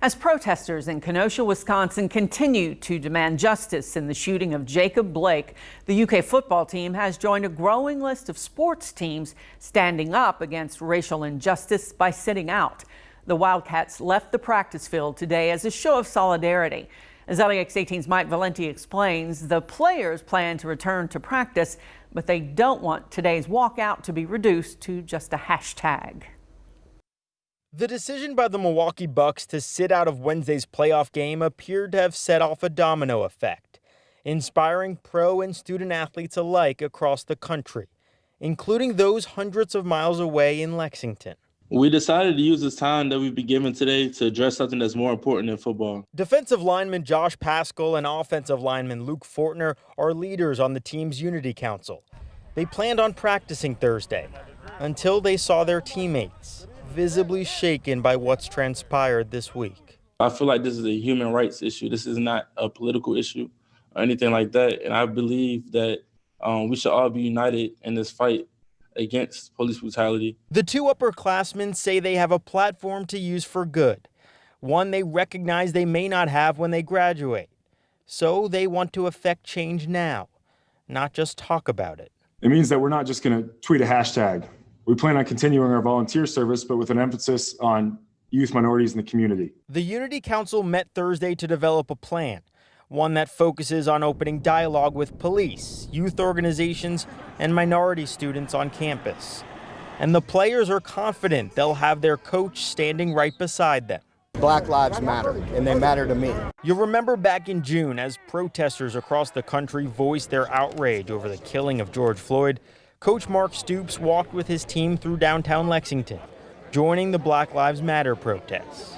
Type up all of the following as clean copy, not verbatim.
As protesters in Kenosha, Wisconsin continue to demand justice in the shooting of Jacob Blake, the UK football team has joined a growing list of sports teams standing up against racial injustice by sitting out. The Wildcats left the practice field today as a show of solidarity. As LEX 18's Mike Valenti explains, the players plan to return to practice, but they don't want today's walkout to be reduced to just a hashtag. The decision by the Milwaukee Bucks to sit out of Wednesday's playoff game appeared to have set off a domino effect, inspiring pro and student athletes alike across the country, including those hundreds of miles away in Lexington. We decided to use this time that we've been given today to address something that's more important than football. Defensive lineman Josh Paschal and offensive lineman Luke Fortner are leaders on the team's Unity Council. They planned on practicing Thursday until they saw their teammates visibly shaken by what's transpired this week. I feel like this is a human rights issue. This is not a political issue or anything like that. And I believe that we should all be united in this fight against police brutality. The two upperclassmen say they have a platform to use for good, one they recognize they may not have when they graduate. So they want to affect change now, not just talk about it. It means that we're not just going to tweet a hashtag. We plan on continuing our volunteer service, but with an emphasis on youth minorities in the community. The Unity Council met Thursday to develop a plan, one that focuses on opening dialogue with police, youth organizations, and minority students on campus. And the players are confident they'll have their coach standing right beside them. Black lives matter, and they matter to me. You'll remember back in June as protesters across the country voiced their outrage over the killing of George Floyd, Coach Mark Stoops walked with his team through downtown Lexington, joining the Black Lives Matter protests.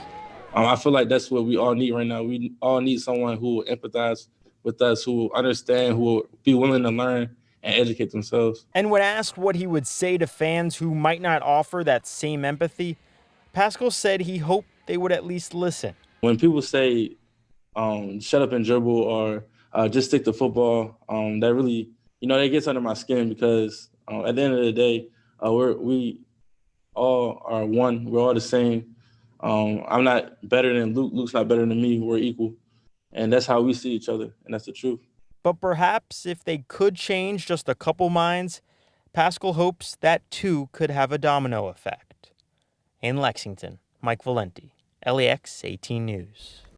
I feel like that's what we all need right now. We all need someone who will empathize with us, who will understand, who will be willing to learn and educate themselves. And when asked what he would say to fans who might not offer that same empathy, Paschal said he hoped they would at least listen. When people say, shut up and dribble or just stick to football, that really, that gets under my skin because at the end of the day, we all are one. We're all the same. I'm not better than Luke. Luke's not better than me. We're equal. And that's how we see each other. And that's the truth. But perhaps if they could change just a couple minds, Paschal hopes that too could have a domino effect. In Lexington, Mike Valenti, LEX 18 News.